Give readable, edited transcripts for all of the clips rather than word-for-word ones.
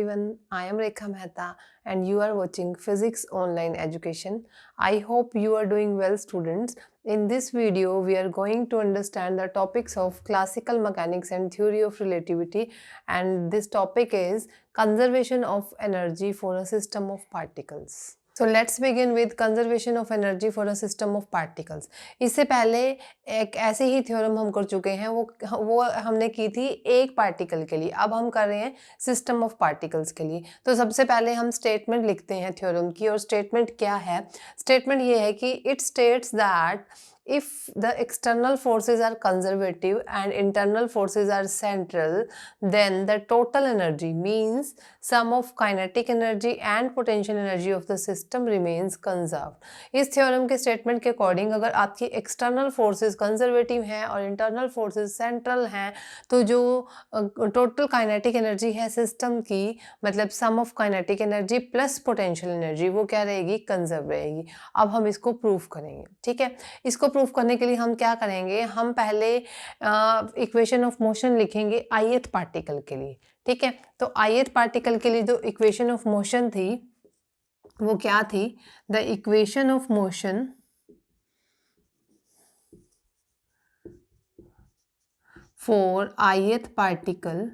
everyone, I am Rekha Mehta and you are watching Physics Online Education. I hope you are doing well, students. In this video, we are going to understand the topics of classical mechanics and theory of relativity, and this topic is conservation of energy for a system of particles. So let's begin with conservation of energy for a system of particles. इससे पहले एक ऐसे ही theorem हम कर चुके हैं, वो हमने की थी एक पार्टिकल के लिए. अब हम कर रहे हैं सिस्टम ऑफ पार्टिकल्स के लिए. तो सबसे पहले हम स्टेटमेंट लिखते हैं थ्योरम की, और स्टेटमेंट क्या है? स्टेटमेंट ये है कि it states that if the external forces are conservative and internal forces are central, then the total energy, means sum of kinetic energy and potential energy of the system remains conserved. इस theorem के statement के according अगर आपकी external forces conservative हैं और internal forces central हैं, तो जो टोटल काइनेटिक एनर्जी है सिस्टम की, मतलब sum of kinetic energy plus potential energy, वो क्या रहेगी? कंजर्व रहेगी. अब हम इसको प्रूफ करेंगे. ठीक है, इसको प्रूफ करने के लिए हम क्या करेंगे? हम पहले इक्वेशन ऑफ मोशन लिखेंगे ith पार्टिकल के लिए. ठीक है, तो ith पार्टिकल के लिए जो इक्वेशन ऑफ मोशन थी वो क्या थी? The equation of motion for ith particle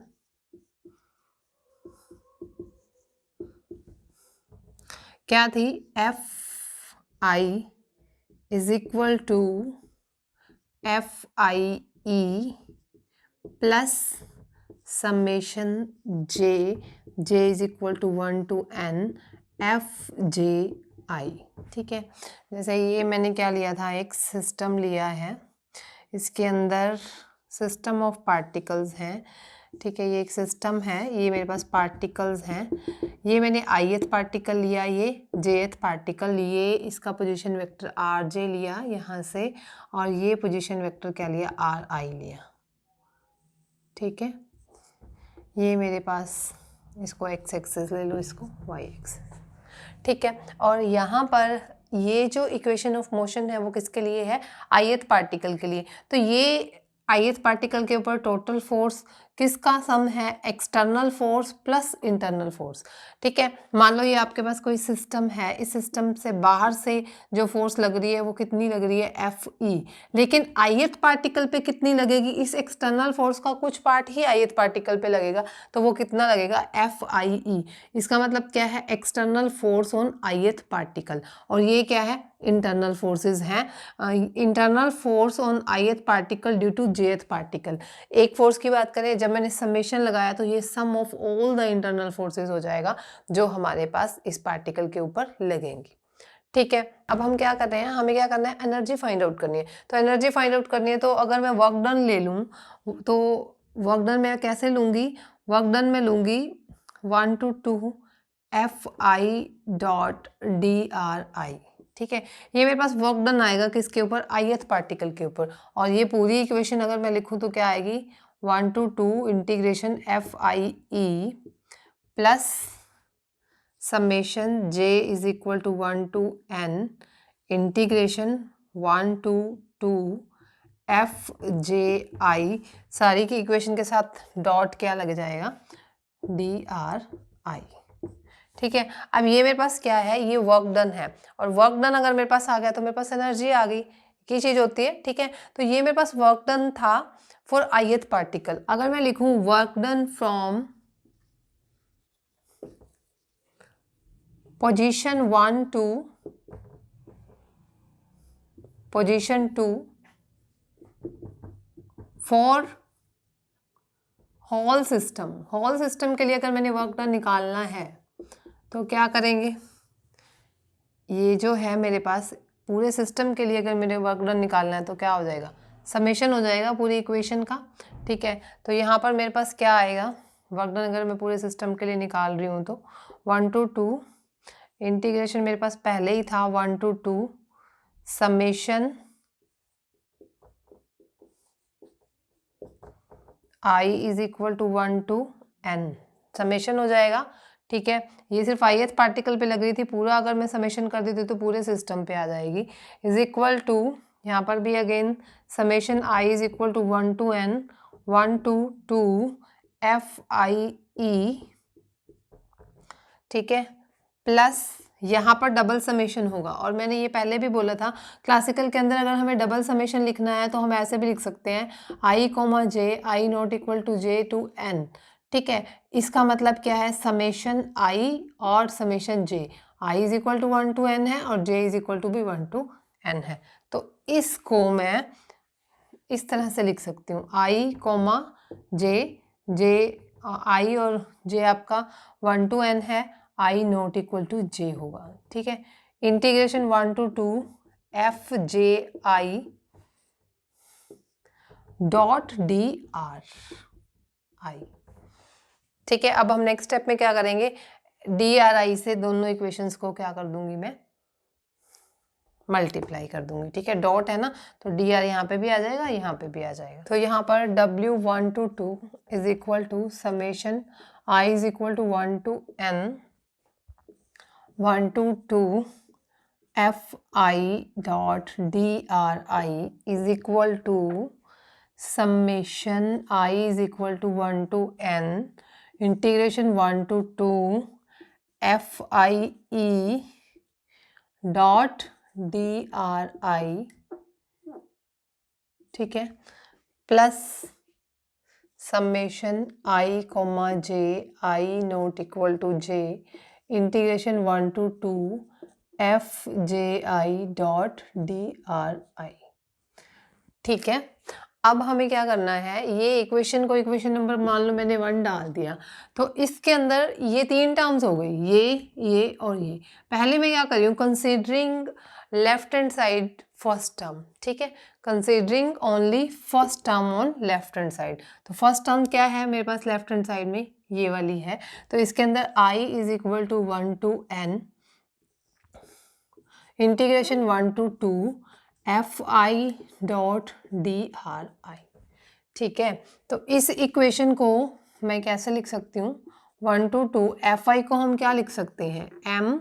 क्या थी? Fi is equal to FIE plus summation J is equal to 1 to N FJI. ठीक है, जैसे ये मैंने क्या लिया था? एक सिस्टम लिया है, इसके अंदर सिस्टम ऑफ पार्टिकल्स हैं. ठीक है, ये एक सिस्टम है, ये मेरे पास पार्टिकल्स हैं. ये मैंने ith पार्टिकल लिया, ये jth पार्टिकल, ये इसका पोजीशन वेक्टर rj लिया यहाँ से, और ये पोजीशन वेक्टर क्या लिया? ri लिया. ठीक है, ये मेरे पास, इसको x एक्सिस ले लो, इसको y एक्सिस. ठीक है, और यहाँ पर ये जो इक्वेशन ऑफ मोशन है वो किसके लिए है? ith पार्टिकल के लिए. तो ये ith पार्टिकल के ऊपर टोटल फोर्स किसका सम है? External force plus internal force. ठीक है, मान लो ये आपके पास कोई सिस्टम है, इस सिस्टम से बाहर से जो फोर्स लग रही है वो कितनी लग रही है? Fe. लेकिन ith पार्टिकल पे कितनी लगेगी? इस एक्सटर्नल फोर्स का कुछ पार्ट ही ith पार्टिकल पे लगेगा, तो वो कितना लगेगा? Fie. इसका मतलब क्या है? External force on ith particle. और ये क्या है? इंटरनल फोर्सेस हैं. Internal force on ith particle due to jth particle. एक फोर्स की बात करें, जब मैंने समेशन लगाया तो ये sum of all the internal forces हो जाएगा जो हमारे पास इस पार्टिकल के ऊपर लगेंगी. ठीक है, अब हम क्या कर रहे हैं? हमें क्या करना है? एनर्जी फाइंड आउट करनी है. तो एनर्जी फाइंड आउट करनी है, तो अगर मैं वर्क डन ले लूँ, तो वर्क डन मैं कैसे लूँगी? वर्क डन में लूँगी 1 to 2 Fi डॉट DRI. ठीक है, ये मेरे पास वर्क डन आएगा किसके ऊपर? ith पार्टिकल के ऊपर. और ये पूरी इक्वेशन अगर मैं लिखूं तो क्या आएगी? 1 to 2 integration FIE plus summation J is equal to 1 to N integration 1 to 2 FJI. सारी की इक्वेशन के साथ डॉट क्या लग जाएगा? DRI. ठीक है, अब ये मेरे पास क्या है? ये वर्क डन है, और वर्क डन अगर मेरे पास आ गया तो मेरे पास एनर्जी आ गई. की चीज होती है. ठीक है, तो ये मेरे पास वर्क डन था फॉर ith पार्टिकल. अगर मैं लिखूं work done from position 1 to position 2 for whole system. Whole system के लिए अगर मैंने वर्क डन निकालना है तो क्या करेंगे? ये जो है मेरे पास पूरे सिस्टम के लिए अगर मेरे वर्क डन निकालना है तो क्या हो जाएगा? समेशन हो जाएगा पूरी इक्वेशन का. ठीक है, तो यहाँ पर मेरे पास क्या आएगा? वर्क डन अगर मैं पूरे सिस्टम के लिए निकाल रही हूँ तो 1 to 2 इंटीग्रेशन मेरे पास पहले ही था 1 to 2 summation I is equal to 1 to N. Summation हो जाएगा. ठीक है, ये सिर्फ ith पार्टिकल पे लग रही थी, पूरा अगर मैं समेशन कर देती तो पूरे सिस्टम पे आ जाएगी. इज इक्वल टू, यहाँ पर भी again summation I is equal to 1 to N 1 to 2 FIE ठीक है, प्लस यहाँ पर डबल समेशन होगा। और मैंने ये पहले भी बोला था, क्लासिकल के अंदर अगर हमें डबल समेशन लिखना है तो हम ऐसे भी लिख सकते हैं i comma J, I not equal to j to n. ठीक है, इसका मतलब क्या है, समेशन i और summation j, i is equal to 1 to n है और j इज इक्वल टू भी 1 टू n है। तो इसको मैं इस तरह से लिख सकती हूँ, i कोमा जे, i और j आपका 1 टू n है, i not equal to j होगा। ठीक है, integration 1 to 2 F J I dot D R आई। ठीक है, अब हम नेक्स्ट स्टेप में क्या करेंगे, डी आर आई से दोनों इक्वेशंस को क्या कर दूंगी मैं, मल्टीप्लाई कर दूंगी। ठीक है, डॉट है ना, तो डी आर यहाँ पे भी आ जाएगा, यहाँ पे भी आ जाएगा। तो यहाँ पर W1 to 2 is equal to summation i is equal to 1 to n 1 to 2 F I dot D R I is equal to summation i is equal to 1 to n integration 1 to 2 F I E dot D R आई। ठीक है, plus summation i comma J, I not equal to J integration 1 to 2 F J I dot D R आई। ठीक है, अब हमें क्या करना है, ये इक्वेशन को इक्वेशन नंबर मान लो मैंने 1 डाल दिया, तो इसके अंदर ये 3 टर्म्स हो गई, ये और ये। पहले मैं क्या कर रही हूँ, considering left hand side first term. ठीक है, considering only first term on left hand side. तो फर्स्ट टर्म क्या है मेरे पास लेफ्ट हैंड साइड में, ये वाली है। तो इसके अंदर i is equal to 1 to n integration 1 to 2 F I dot D R आई। ठीक है, तो इस इक्वेशन को मैं कैसे लिख सकती हूँ, 1 टू 2 एफ आई को हम क्या लिख सकते हैं, m,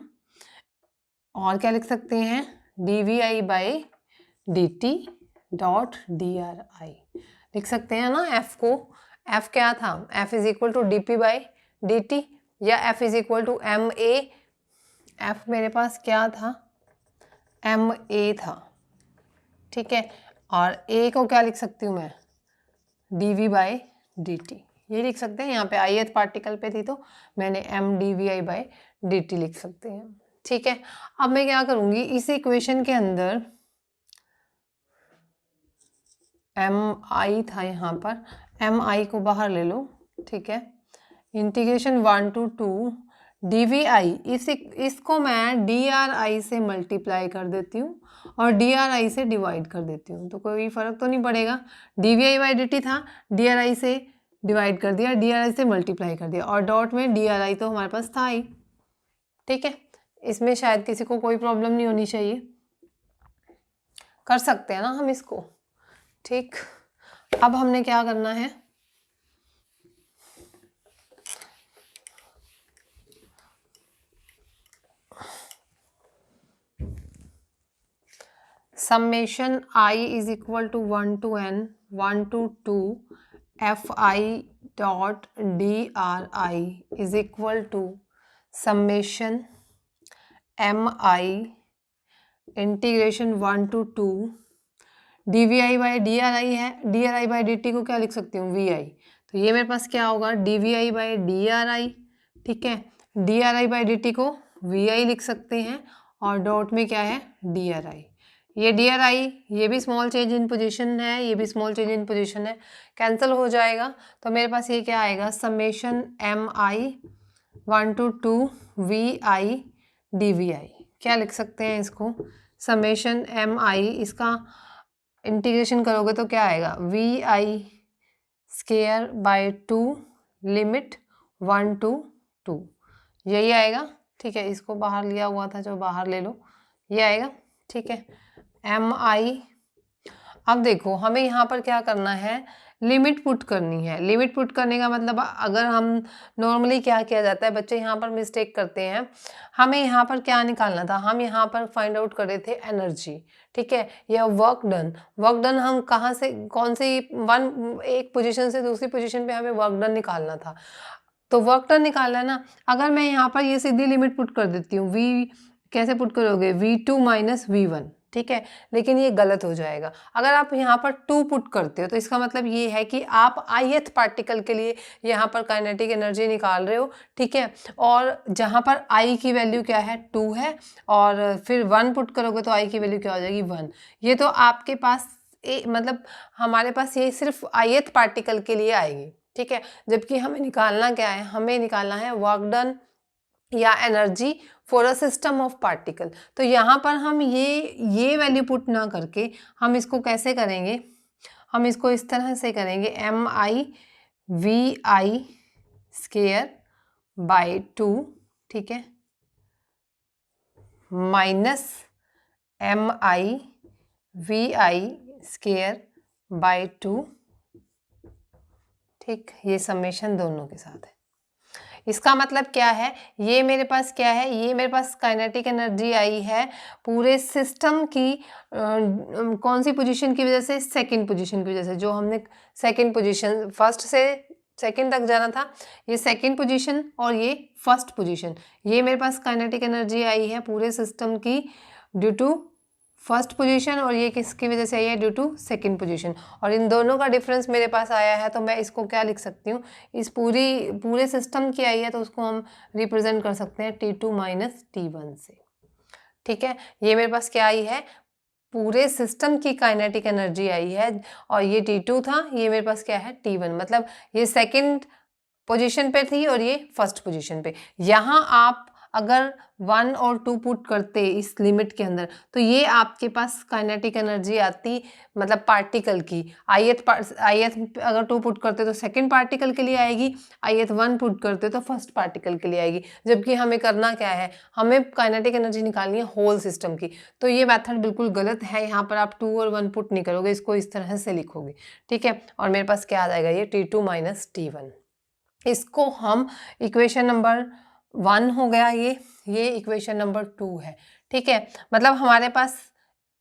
और क्या लिख सकते हैं, D V I by D T dot D R I लिख सकते हैं ना। f को, f क्या था, f is equal to D P by D T, या f is equal to M A. f मेरे पास क्या था, एम ए था। ठीक है, और a को क्या लिख सकती हूँ मैं, D V by D T, ये लिख सकते हैं। यहाँ पे ith पार्टिकल पे थी तो मैंने M D V I by D T लिख सकते हैं। ठीक है, अब मैं क्या करूँगी, इस इक्वेशन के अंदर एम आई था, यहाँ पर एम आई को बाहर ले लो। ठीक है, इंटीग्रेशन 1 टू 2 डी वी आई, इसको मैं डी आर आई से मल्टीप्लाई कर देती हूँ और डी आर आई से डिवाइड कर देती हूँ, तो कोई फर्क तो नहीं पड़ेगा। D V I by D T था, डी आर आई से डिवाइड कर दिया, डी आर आई से मल्टीप्लाई कर दिया, और डॉट में डी आर आई तो हमारे पास था ही। ठीक है, इसमें शायद किसी को कोई प्रॉब्लम नहीं होनी चाहिए, कर सकते हैं ना हम इसको। ठीक, अब हमने क्या करना है, summation i is equal to 1 to n 1 to 2 F I dot D R I is equal to summation M I integration 1 to 2 D V I by D are I है, D are I by D T को क्या लिख सकती हूँ, we आई। तो ये मेरे पास क्या होगा, D V I by D are आई। ठीक है, D are I by D T को वी आई लिख सकते हैं, और डॉट में क्या है, डी आर आई। ये डी आर आई, ये भी स्मॉल चेंज इन पोजीशन है, ये भी स्मॉल चेंज इन पोजीशन है, कैंसिल हो जाएगा। तो मेरे पास ये क्या आएगा, summation M I 1 to 2 V I D V I. क्या लिख सकते हैं इसको, समेशन एम आई, इसका इंटीग्रेशन करोगे तो क्या आएगा, V I square by 2 limit 1 to 2, यही आएगा। ठीक है, इसको बाहर लिया हुआ था जो बाहर ले लो, ये आएगा। ठीक है, एम आई। अब देखो हमें यहाँ पर क्या करना है, लिमिट पुट करनी है। लिमिट पुट करने का मतलब, अगर हम नॉर्मली क्या किया जाता है, बच्चे यहाँ पर मिस्टेक करते हैं, हमें यहाँ पर क्या निकालना था, हम यहाँ पर फाइंड आउट कर रहे थे एनर्जी। ठीक है, या वर्क डन। वर्क डन हम कहाँ से, कौन सी एक पोजीशन से दूसरी पोजीशन पे हमें वर्क डन निकालना था। तो वर्क डन निकालना है ना। अगर मैं यहाँ पर ये सीधी लिमिट पुट कर देती हूँ, v कैसे पुट करोगे, v2 माइनस v1, ठीक है, लेकिन ये गलत हो जाएगा। अगर आप यहाँ पर 2 पुट करते हो तो इसका मतलब ये है कि आप ith पार्टिकल के लिए यहाँ पर काइनेटिक एनर्जी निकाल रहे हो, ठीक है, और जहाँ पर i की वैल्यू क्या है, 2 है, और फिर 1 पुट करोगे तो i की वैल्यू क्या हो जाएगी, 1। ये तो आपके पास मतलब हमारे पास ये सिर्फ ith पार्टिकल के लिए आएगी, ठीक है, जबकि हमें निकालना क्या है, हमें निकालना है वर्क डन या energy for a system of particle. तो यहाँ पर हम ये वैल्यू पुट ना करके हम इसको कैसे करेंगे, हम इसको इस तरह से करेंगे, mi vi स्केयर बाय 2, ठीक है, minus mi vi square by 2, ठीक, ये समेशन दोनों के साथ है। इसका मतलब क्या है, ये मेरे पास क्या है, ये मेरे पास काइनेटिक एनर्जी आई है पूरे सिस्टम की कौन सी पोजीशन की वजह से, सेकंड पोजीशन की वजह से, जो हमने सेकंड पोजीशन, फर्स्ट से सेकंड तक जाना था, ये सेकंड पोजीशन और ये फर्स्ट पोजीशन, ये मेरे पास काइनेटिक एनर्जी आई है पूरे सिस्टम की ड्यू टू फर्स्ट पोजीशन, और ये किसकी वजह से आई है, ड्यू टू सेकंड पोजीशन, और इन दोनों का डिफरेंस मेरे पास आया है। तो मैं इसको क्या लिख सकती हूँ, इस पूरे सिस्टम की आई है तो उसको हम रिप्रेजेंट कर सकते हैं T2 माइनस T1 से, ठीक है। ये मेरे पास क्या आई है, पूरे सिस्टम की काइनेटिक एनर्जी आई है, और ये T2 था, ये मेरे पास क्या है, T1, मतलब ये सेकेंड पोजीशन पे थी और ये फर्स्ट पोजीशन पे। यहाँ आप अगर 1 और 2 पुट करते इस लिमिट के अंदर तो ये आपके पास काइनेटिक एनर्जी आती, मतलब पार्टिकल की ith अगर 2 पुट करते तो सेकंड पार्टिकल के लिए आएगी, ith 1 पुट करते तो फर्स्ट पार्टिकल के लिए आएगी। जबकि हमें करना क्या है, हमें काइनेटिक एनर्जी निकालनी है होल सिस्टम की। तो ये मेथड बिल्कुल गलत है, यहाँ पर आप 2 और 1 पुट नहीं करोगे, इसको इस तरह से लिखोगे, ठीक है, और मेरे पास क्या आ जाएगा, ये T2 माइनस T1। इसको हम इक्वेशन नंबर 1 हो गया, ये इक्वेशन नंबर 2 है, ठीक है, मतलब हमारे पास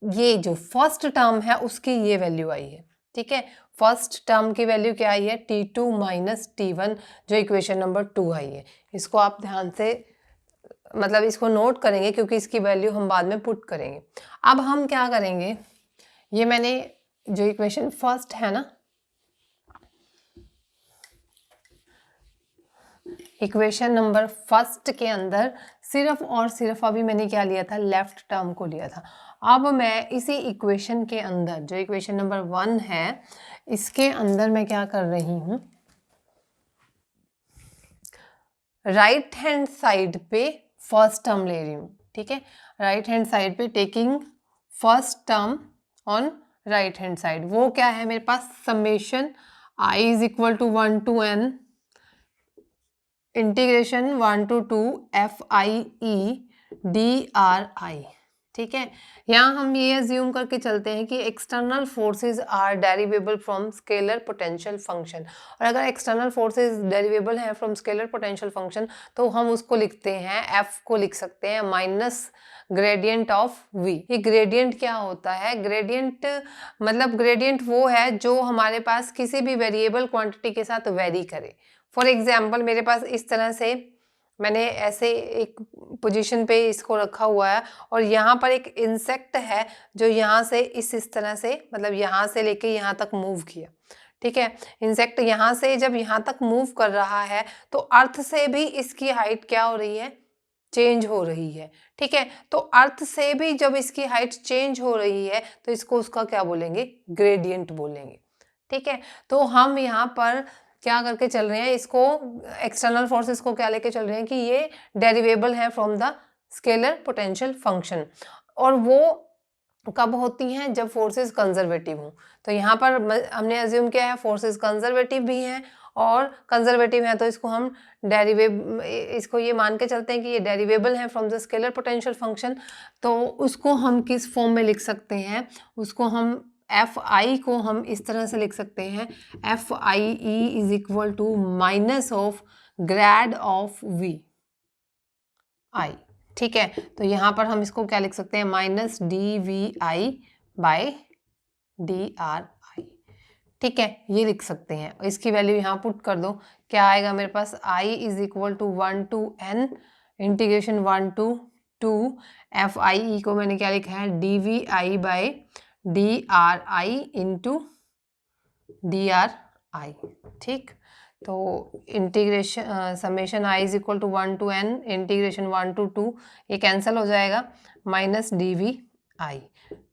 ये जो फर्स्ट टर्म है उसकी ये वैल्यू आई है, ठीक है, फर्स्ट टर्म की वैल्यू क्या आई है, T2 माइनस T1, जो इक्वेशन नंबर 2 आई है। इसको आप ध्यान से मतलब इसको नोट करेंगे क्योंकि इसकी वैल्यू हम बाद में पुट करेंगे। अब हम क्या करेंगे, ये मैंने जो इक्वेशन फर्स्ट है ना, इक्वेशन नंबर फर्स्ट के अंदर सिर्फ और सिर्फ अभी मैंने क्या लिया था, लेफ्ट टर्म को लिया था। अब मैं इसी इक्वेशन के अंदर जो इक्वेशन नंबर 1 है, इसके अंदर मैं क्या कर रही हूँ, राइट हैंड साइड पे फर्स्ट टर्म ले रही हूँ, ठीक है, राइट हैंड साइड पे taking first term on right hand side. वो क्या है मेरे पास, summation i is equal to 1 to n integration 1 to 2 FIE DRI, ठीक है। यहाँ हम ये अज्यूम करके चलते हैं कि external forces are derivable from scalar potential function, और अगर एक्सटर्नल फोर्सेस डेरिवेबल हैं फ्रॉम स्केलर पोटेंशियल फंक्शन तो हम उसको लिखते हैं, F को लिख सकते हैं माइनस ग्रेडियंट ऑफ V। ये ग्रेडियंट क्या होता है, ग्रेडियंट मतलब ग्रेडियंट वो है जो हमारे पास किसी भी वेरिएबल क्वांटिटी के साथ वेरी करे। फॉर एग्जाम्पल मेरे पास इस तरह से मैंने ऐसे एक पोजीशन पे इसको रखा हुआ है, और यहाँ पर एक इंसेक्ट है जो यहाँ से इस तरह से मतलब यहाँ से लेके यहाँ तक मूव किया, ठीक है। इंसेक्ट यहाँ से जब यहाँ तक मूव कर रहा है तो अर्थ से भी इसकी हाइट क्या हो रही है, चेंज हो रही है, ठीक है। तो अर्थ से भी जब इसकी हाइट चेंज हो रही है तो इसको उसका क्या बोलेंगे, ग्रेडियंट बोलेंगे, ठीक है। तो हम यहाँ पर क्या करके चल रहे हैं, इसको एक्सटर्नल फोर्सेस को क्या लेके चल रहे हैं कि ये डेरिवेबल है from the scalar potential function, और वो कब होती हैं, जब फोर्सेस कंजर्वेटिव हों। तो यहाँ पर हमने अज्यूम किया है फोर्सेस कंजर्वेटिव भी हैं, और कंजर्वेटिव हैं तो इसको हम इसको ये मान के चलते हैं कि ये डेरिवेबल है from the scalar potential function. तो उसको हम किस फॉर्म में लिख सकते हैं, उसको हम Fi को हम इस तरह से लिख सकते हैं, FIE is equal to minus of grad of V I, ठीक है। तो यहाँ पर हम इसको क्या लिख सकते हैं, माइनस DVI बाय DRI, ठीक है, ये लिख सकते हैं। इसकी वैल्यू यहाँ पुट कर दो, क्या आएगा मेरे पास, I is equal to 1 to n integration 1 to 2 F I E को मैंने क्या लिखा है, D V I by D are I into D are आई। ठीक, तो integration summation I is equal to 1 to n integration 1 to 2, ये cancel हो जाएगा, माइनस डी वी आई।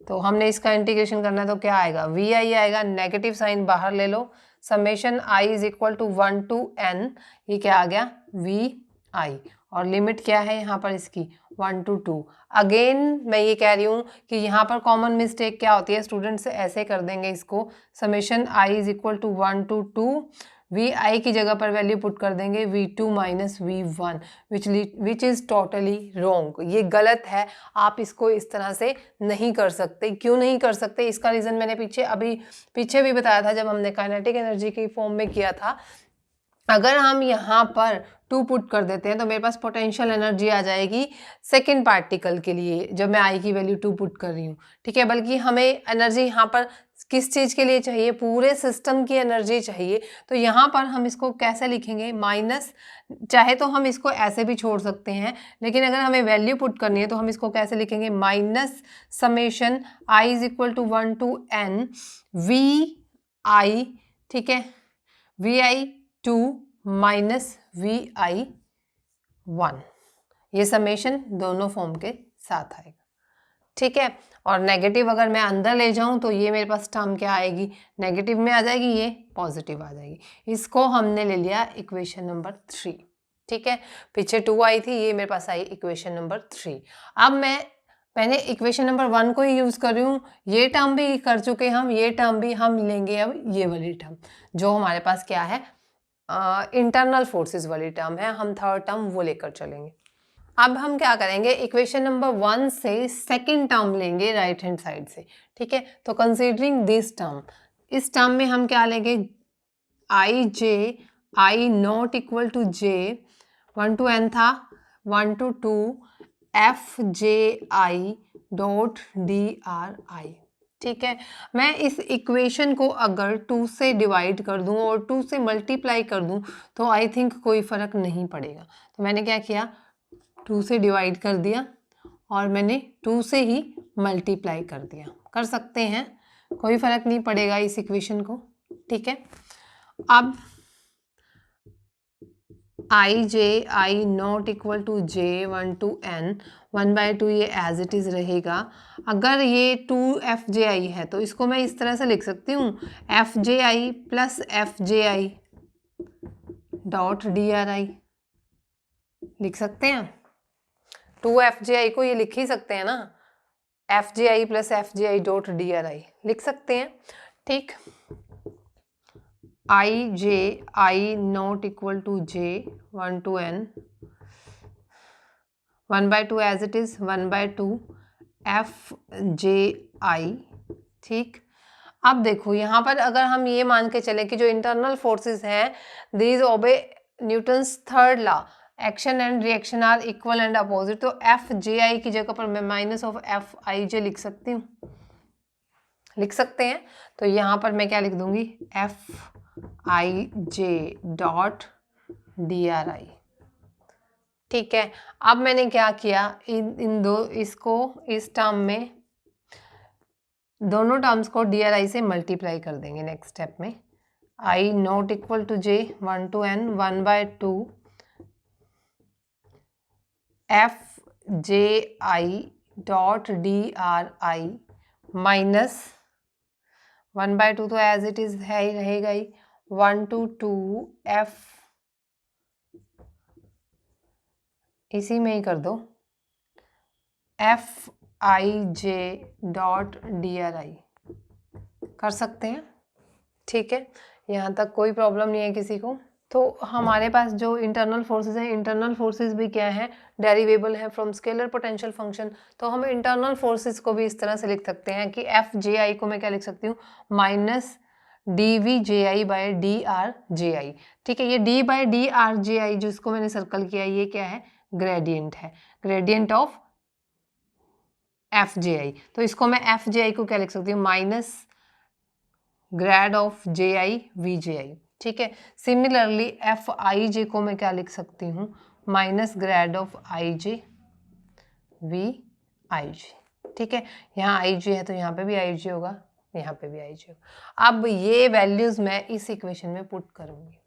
तो हमने इसका इंटीग्रेशन करना है तो क्या आएगा, वी आई आएगा, नेगेटिव साइन बाहर ले लो, summation I is equal to 1 to n, ये क्या आ गया, वी आई, और लिमिट क्या है यहाँ पर इसकी 1 to 2। अगेन मैं ये कह रही हूँ कि यहाँ पर कॉमन मिस्टेक क्या होती है, स्टूडेंट्स ऐसे कर देंगे इसको, summation I is equal to 1 to 2, V I की जगह पर वैल्यू पुट कर देंगे v2 minus v1, which is totally wrong, ये गलत है। आप इसको इस तरह से नहीं कर सकते। क्यों नहीं कर सकते, इसका रीज़न मैंने पीछे भी बताया था जब हमने काइनेटिक एनर्जी की फॉर्म में किया था। अगर हम यहाँ पर 2 पुट कर देते हैं तो मेरे पास पोटेंशियल एनर्जी आ जाएगी सेकेंड पार्टिकल के लिए, जब मैं आई की वैल्यू 2 पुट कर रही हूँ। ठीक है, बल्कि हमें एनर्जी यहाँ पर किस चीज़ के लिए चाहिए, पूरे सिस्टम की एनर्जी चाहिए। तो यहाँ पर हम इसको कैसे लिखेंगे, माइनस, चाहे तो हम इसको ऐसे भी छोड़ सकते हैं, लेकिन अगर हमें वैल्यू पुट करनी है तो हम इसको कैसे लिखेंगे, minus summation I is equal to 1 to n V I, ठीक है, V I 2 minus V I 1, ये समेशन दोनों फॉर्म के साथ आएगा। ठीक है, और नेगेटिव अगर मैं अंदर ले जाऊं तो ये मेरे पास टर्म क्या आएगी, नेगेटिव में आ जाएगी, ये पॉजिटिव आ जाएगी। इसको हमने ले लिया इक्वेशन नंबर 3। ठीक है, पीछे 2 आई थी, ये मेरे पास आई इक्वेशन नंबर 3। अब मैंने इक्वेशन नंबर 1 को ही यूज़ कर रही हूँ, ये टर्म भी कर चुके हम, ये टर्म भी हम लेंगे अब, ये वाली टर्म जो हमारे पास क्या है, इंटरनल फोर्सेस वाली टर्म है, हम थर्ड टर्म वो लेकर चलेंगे। अब हम क्या करेंगे, इक्वेशन नंबर 1 से सेकंड टर्म लेंगे राइट हैंड साइड से। ठीक है, तो कंसीडरिंग दिस टर्म, इस टर्म में हम क्या लेंगे, I J I not equal to J 1 to n था, 1 to 2 F J I dot D R आई। ठीक है, मैं इस इक्वेशन को अगर 2 से डिवाइड कर दूं और 2 से मल्टीप्लाई कर दूं तो आई थिंक कोई फ़र्क नहीं पड़ेगा। तो मैंने क्या किया, 2 से डिवाइड कर दिया और मैंने 2 से ही मल्टीप्लाई कर दिया, कर सकते हैं, कोई फ़र्क नहीं पड़ेगा इस इक्वेशन को। ठीक है, अब I J I not equal to J 1 to n 1/2 ये एज इट इज़ रहेगा। अगर ये 2 एफ जे आई है तो इसको मैं इस तरह से लिख सकती हूँ, F J I plus F J I dot D R I, लिख सकते हैं। 2 एफ जे आई को ये लिख ही सकते हैं ना, F J I plus F J I dot D R I लिख सकते हैं। ठीक, I J I not equal to J 1 to n 1/2 as it is 1/2 F J I. ठीक, अब देखो यहाँ पर अगर हम ये मान के चले कि जो इंटरनल फोर्सेस हैं, these obey Newton's third law, action and reaction are equal and opposite, तो एफ जे आई की जगह पर मैं minus of F I J लिख सकती हूँ, लिख सकते हैं। तो यहाँ पर मैं क्या लिख दूंगी, F I J dot D R आई। ठीक है, अब मैंने क्या किया, इसको इस टर्म में दोनों टर्म्स को डी आर आई से मल्टीप्लाई कर देंगे नेक्स्ट स्टेप में। I not equal to J 1 to n 1/2 F J I dot D R I minus 1/2 तो एज इट इज है ही रहेगा ही, 1 to 2 एफ, इसी में ही कर दो, F I J dot D R आई, कर सकते हैं। ठीक है, यहाँ तक कोई प्रॉब्लम नहीं है किसी को। तो हमारे पास जो इंटरनल फोर्सेस हैं, इंटरनल फोर्सेस भी क्या है, डेरिवेबल है फ्रॉम स्केलर पोटेंशियल फंक्शन। तो हम इंटरनल फोर्सेस को भी इस तरह से लिख सकते हैं कि एफ जे आई को मैं क्या लिख सकती हूँ, minus D V J I by D R J I. ठीक है, ये D by D R J I जिसको मैंने सर्कल किया, ये क्या है, ग्रेडियंट है, gradient of F J I. तो इसको मैं एफ जे आई को क्या लिख सकती हूँ, minus grad of J I V J I, ठीक है। सिमिलरली एफ आई जे को मैं क्या लिख सकती हूँ, minus grad of I J V I J, ठीक है। यहाँ आई जे है तो यहाँ पे भी आई जे होगा, यहाँ पे भी आई जे होगा। अब ये वैल्यूज मैं इस इक्वेशन में पुट करूँगी,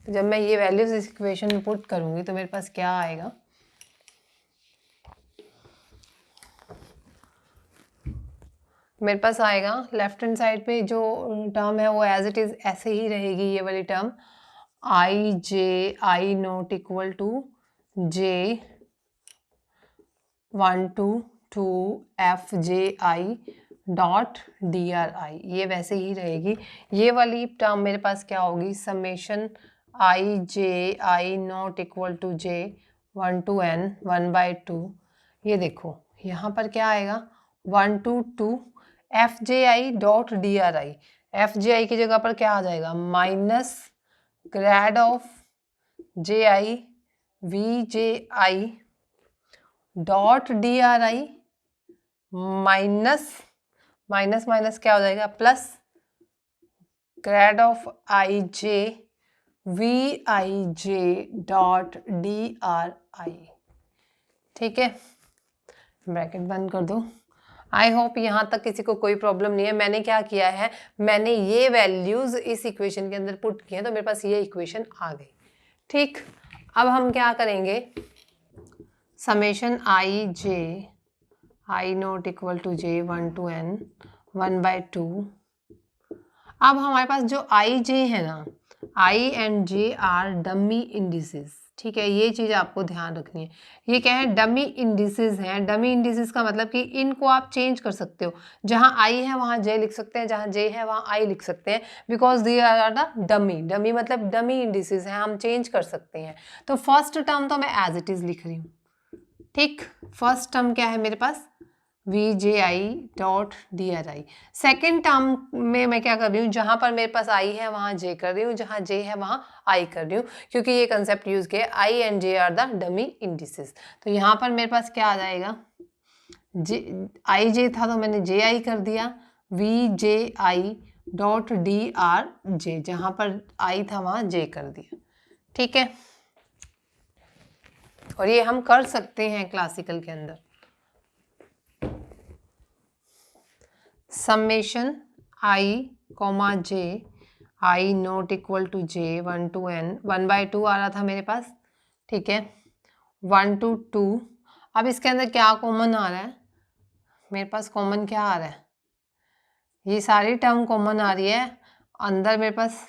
तो जब मैं ये वैल्यूज इस इक्वेशन में पुट करूँगी तो मेरे पास क्या आएगा, मेरे पास आएगा लेफ्ट हैंड साइड पे जो टर्म है वो एज इट इज ऐसे ही रहेगी, ये वाली term I J I not equal to J 1 to 2 F J I dot D R I, ये वैसे ही रहेगी। ये वाली टर्म मेरे पास क्या होगी, summation I J I not equal to J 1 to n 1/2, ये देखो यहाँ पर क्या आएगा 1 to 2 F J I dot D R I, F J I की जगह पर क्या आ जाएगा, minus grad of J I V J I dot D R I minus minus minus क्या हो जाएगा, plus grad of I J V I J dot D R आई, ठीक है। ब्रैकेट बंद कर दो। आई होप यहाँ तक किसी को कोई प्रॉब्लम नहीं है। मैंने क्या किया है, मैंने ये वैल्यूज इस इक्वेशन के अंदर पुट किए तो मेरे पास ये इक्वेशन आ गई, ठीक। अब हम क्या करेंगे, summation I J I not equal to J 1 to n 1/2। अब हमारे पास जो आई जे है ना, I and J are dummy indices, ठीक है, ये चीज़ आपको ध्यान रखनी है। ये क्या है, डमी इंडिसेस हैं। डमी इंडिसेस का मतलब कि इनको आप चेंज कर सकते हो, जहाँ आई है वहाँ जे लिख सकते हैं, जहाँ जे है वहाँ आई लिख सकते हैं, because they are the dummy. Dummy मतलब डमी इंडिसेस हैं, हम चेंज कर सकते हैं। तो फर्स्ट टर्म तो मैं एज इट इज़ लिख रही हूँ, ठीक। फर्स्ट टर्म क्या है मेरे पास, V J I dot D R I. Second term में मैं क्या कर रही हूँ, जहाँ पर मेरे पास आई है वहाँ जे कर रही हूँ, जहाँ जे है वहाँ आई कर रही हूँ, क्योंकि ये कंसेप्ट यूज किया I and J are the dummy indices. तो यहाँ पर मेरे पास क्या आ जाएगा, जे आई जे था तो मैंने जे आई कर दिया, वी जे आई डॉट डी आर जे, जहाँ पर आई था वहाँ जे कर दिया, ठीक है। और ये हम कर सकते हैं क्लासिकल के अंदर। Summation I comma J I not equal to J 1 to n 1/2 आ रहा था मेरे पास, ठीक है, 1 to 2। अब इसके अंदर क्या कॉमन आ रहा है, मेरे पास कॉमन क्या आ रहा है, ये सारी टर्म कॉमन आ रही है। अंदर मेरे पास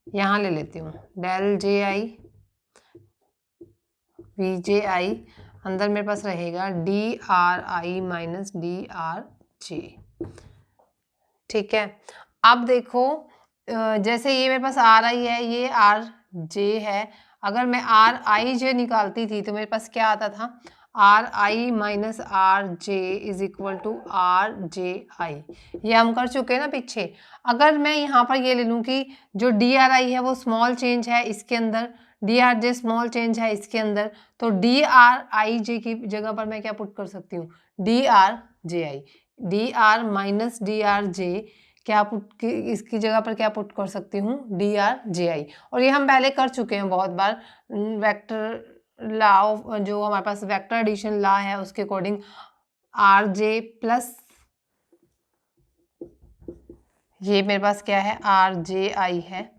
यहाँ ले लेती हूँ del J I V J आई, अंदर मेरे पास रहेगा D R I minus D R जे, ठीक है। अब देखो जैसे ये मेरे पास आर आई है, ये आर जे है, अगर मैं आर आई जे निकालती थी तो मेरे पास क्या आता था, R I minus R J is equal to R J I. ये हम कर चुके हैं ना पीछे। अगर मैं यहाँ पर ये ले लूँ कि जो डी आर आई है वो स्मॉल चेंज है इसके अंदर, डी आर जे स्मॉल चेंज है इसके अंदर, तो डी आर आई जे की जगह पर मैं क्या पुट कर सकती हूँ, D R J I, D R minus D R J क्या पुट, इसकी जगह पर क्या पुट कर सकती हूँ, डी आर जे आई। और ये हम पहले कर चुके हैं बहुत बार, वेक्टर लॉ जो हमारे पास वेक्टर एडिशन लॉ है उसके अकॉर्डिंग आर जे प्लस ये मेरे पास क्या है, आर जे आई है,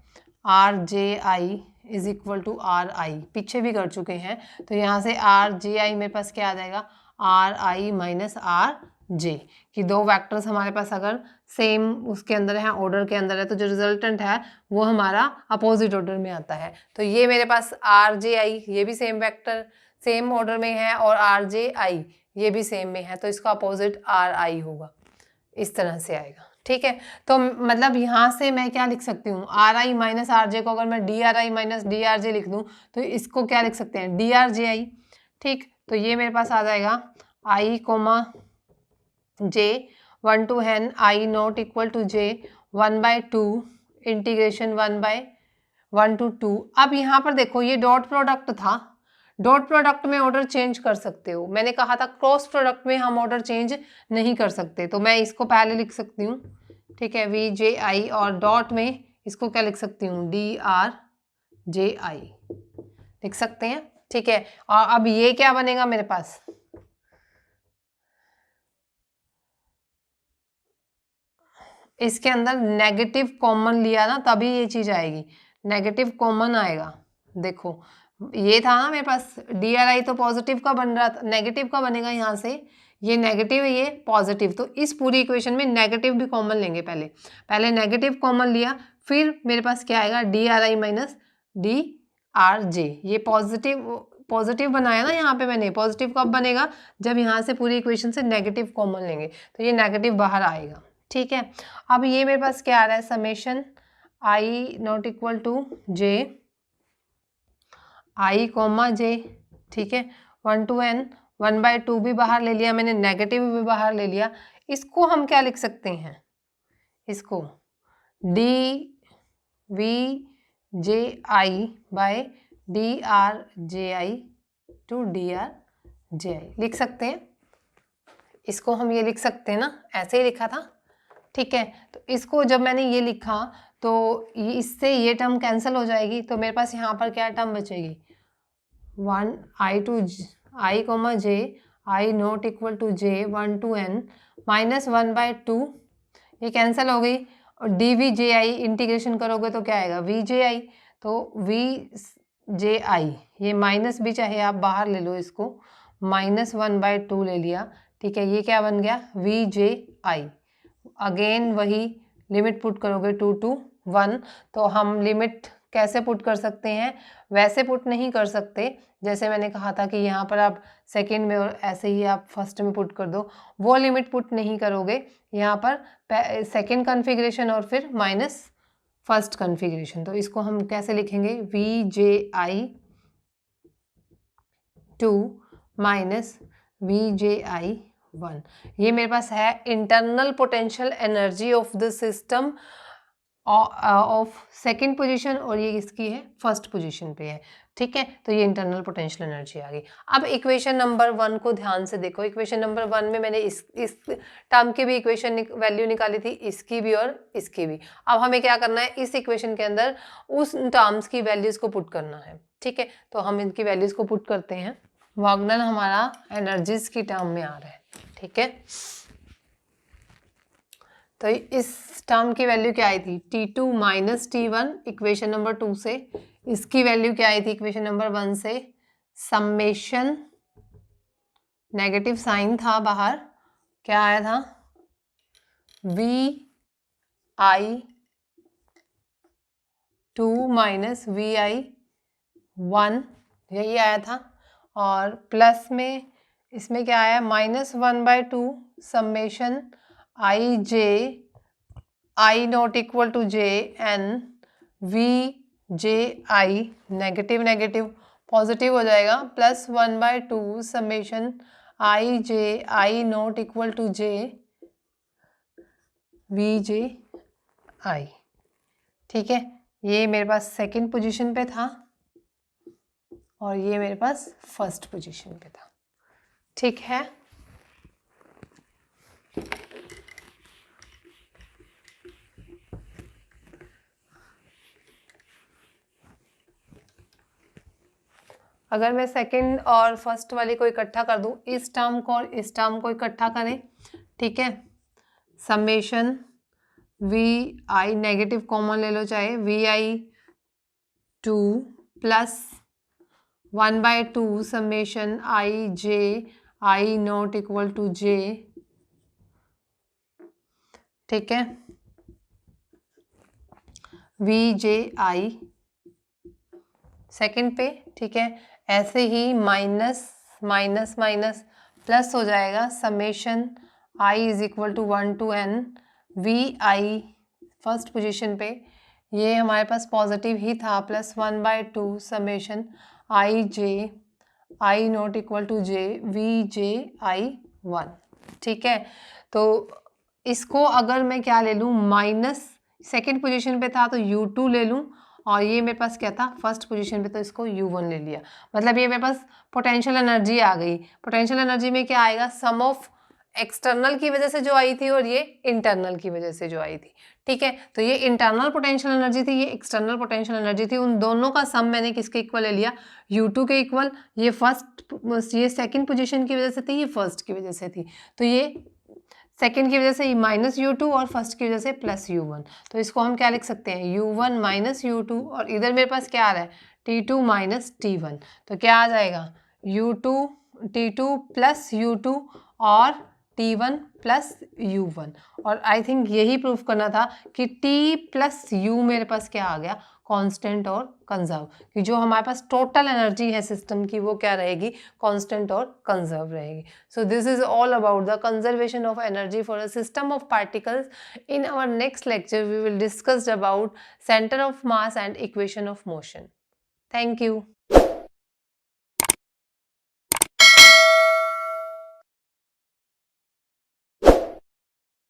R J I is equal to R I, पीछे भी कर चुके हैं। तो यहाँ से आर जे आई मेरे पास क्या आ जाएगा, आर आई माइनस आर जे, कि दो वेक्टर्स हमारे पास अगर सेम उसके अंदर है, ऑर्डर के अंदर है, तो जो रिजल्टेंट है वो हमारा अपोजिट ऑर्डर में आता है। तो ये मेरे पास आर जे आई, ये भी सेम वेक्टर सेम ऑर्डर में है, और आर जे आई ये भी सेम में है, तो इसका अपोजिट आर आई होगा, इस तरह से आएगा, ठीक है। तो मतलब यहाँ से मैं क्या लिख सकती हूँ, आर आई माइनस आर जे को अगर मैं D R I minus D R जे लिख दूँ तो इसको क्या लिख सकते हैं, डी आर जे आई, ठीक। तो ये मेरे पास आ जाएगा I comma J 1 to n I not equal to J 1/2 integration 1 to 2। अब यहाँ पर देखो ये डॉट प्रोडक्ट था, डॉट प्रोडक्ट में ऑर्डर चेंज कर सकते हो, मैंने कहा था क्रॉस प्रोडक्ट में हम ऑर्डर चेंज नहीं कर सकते, तो मैं इसको पहले लिख सकती हूँ, ठीक है, VJI, और डॉट में इसको क्या लिख सकती हूँ, DRJI लिख सकते हैं, ठीक है। और अब ये क्या बनेगा मेरे पास, इसके अंदर नेगेटिव कॉमन लिया ना तभी ये चीज आएगी, नेगेटिव कॉमन आएगा। देखो ये था ना मेरे पास, DRI तो पॉजिटिव का बन रहा था, नेगेटिव का बनेगा यहाँ से, ये नेगेटिव है ये पॉजिटिव, तो इस पूरी इक्वेशन में नेगेटिव भी कॉमन लेंगे, पहले नेगेटिव कॉमन लिया, फिर मेरे पास क्या आएगा, DRI माइनस DRJ, ये पॉजिटिव बनाया ना यहाँ पे मैंने, पॉजिटिव कब बनेगा, जब यहाँ से पूरी इक्वेशन से नेगेटिव कॉमन लेंगे, तो ये नेगेटिव बाहर आएगा, ठीक है। अब ये मेरे पास क्या आ रहा है, summation I not equal to J I comma J, ठीक है, 1 to n, 1/2 भी बाहर ले लिया मैंने, नेगेटिव भी बाहर ले लिया, इसको हम क्या लिख सकते हैं, इसको DVJI by DRJI to DRJI लिख सकते हैं, इसको हम ये लिख सकते हैं ना, ऐसे ही लिखा था, ठीक है। तो इसको जब मैंने ये लिखा तो इससे ये टर्म कैंसिल हो जाएगी, तो मेरे पास यहाँ पर क्या टर्म बचेगी, 1 I to I comma J I not equal to J 1 to n minus 1/2, ये कैंसिल हो गई, और DVJI इंटीग्रेशन करोगे तो क्या आएगा, VJI, तो VJI, ये माइनस भी चाहे आप बाहर ले लो, इसको माइनस 1/2 ले लिया, ठीक है, ये क्या बन गया, VJI, अगेन वही लिमिट पुट करोगे 2 to 1, तो हम लिमिट कैसे पुट कर सकते हैं, वैसे पुट नहीं कर सकते, जैसे मैंने कहा था कि यहाँ पर आप सेकंड में और ऐसे ही आप फर्स्ट में पुट कर दो, वो लिमिट पुट नहीं करोगे, यहाँ पर सेकंड कॉन्फ़िगरेशन और फिर माइनस फर्स्ट कॉन्फ़िगरेशन, तो इसको हम कैसे लिखेंगे, VJI 2 माइनस VJI 1, ये मेरे पास है internal potential energy of the system of second position, और ये इसकी है फर्स्ट पोजीशन पे है, ठीक है, तो ये इंटरनल पोटेंशियल एनर्जी आ गई। अब इक्वेशन नंबर 1 को ध्यान से देखो, इक्वेशन नंबर 1 में मैंने इस टर्म की भी इक्वेशन वैल्यू निकाली थी, इसकी भी और इसकी भी। अब हमें क्या करना है, इस इक्वेशन के अंदर उस टर्म्स की वैल्यूज को पुट करना है, ठीक है, तो हम इनकी वैल्यूज को पुट करते हैं। वॉग्नर हमारा एनर्जीज की टर्म में आ रहा है, ठीक है, तो इस टर्म की वैल्यू क्या आई थी, T2 minus T1 equation number 2 से, इसकी वैल्यू क्या आई थी इक्वेशन नंबर 1 से, समेशन, नेगेटिव साइन था बाहर, क्या आया था, VI2 माइनस VI1, यही आया था, और प्लस में इसमें क्या आया, -1/2 summation IJ I not equal to J N VJI, negative negative positive हो जाएगा, +1/2 summation IJ I not equal to J VJI, ठीक है, ये मेरे पास सेकंड पोजीशन पे था और ये मेरे पास फर्स्ट पोजीशन पे था, ठीक है। अगर मैं सेकंड और फर्स्ट वाले को इकट्ठा कर दूं, इस टर्म को और इस टर्म को इकट्ठा करें, ठीक है, समेशन VI नेगेटिव कॉमन ले लो, चाहे VI2 plus 1/2 summation IJ I not equal to J, ठीक है, VJI सेकंड पे, ठीक है, ऐसे ही माइनस माइनस माइनस प्लस हो जाएगा, summation I is equal to 1 to n VI first position पे, ये हमारे पास पॉजिटिव ही था, +1/2 summation IJ I not equal to J VJI1, ठीक है। तो इसको अगर मैं क्या ले लूँ, माइनस सेकेंड पोजीशन पे था तो U2 ले लूँ, और ये मेरे पास क्या था फर्स्ट पोजीशन पे, तो इसको U1 ले लिया। मतलब ये मेरे पास पोटेंशियल एनर्जी आ गई। पोटेंशियल एनर्जी में क्या आएगा, सम ऑफ एक्सटर्नल की वजह से जो आई थी और ये इंटरनल की वजह से जो आई थी। ठीक है, तो ये इंटरनल पोटेंशियल एनर्जी थी, ये एक्सटर्नल पोटेंशियल एनर्जी थी, उन दोनों का सम मैंने किसके इक्वल ले लिया, U2 के इक्वल। ये सेकंड पोजीशन की वजह से थी, ये फर्स्ट की वजह से थी, तो ये सेकंड की वजह से माइनस U2 और फर्स्ट की वजह से प्लस U1। तो इसको हम क्या लिख सकते हैं, U1 माइनस U2, और इधर मेरे पास क्या आ रहा है, T2 माइनस T1। तो क्या आ जाएगा, T2 प्लस U2 और T1 प्लस U1। और आई थिंक यही प्रूफ करना था कि T प्लस U मेरे पास क्या आ गया, कांस्टेंट और कंजर्व, कि जो हमारे पास टोटल एनर्जी है सिस्टम की वो क्या रहेगी, कांस्टेंट और कंजर्व रहेगी। So this is all about the conservation of energy for a system of particles. In our next lecture, we will discuss about center of mass and equation of motion. Thank you.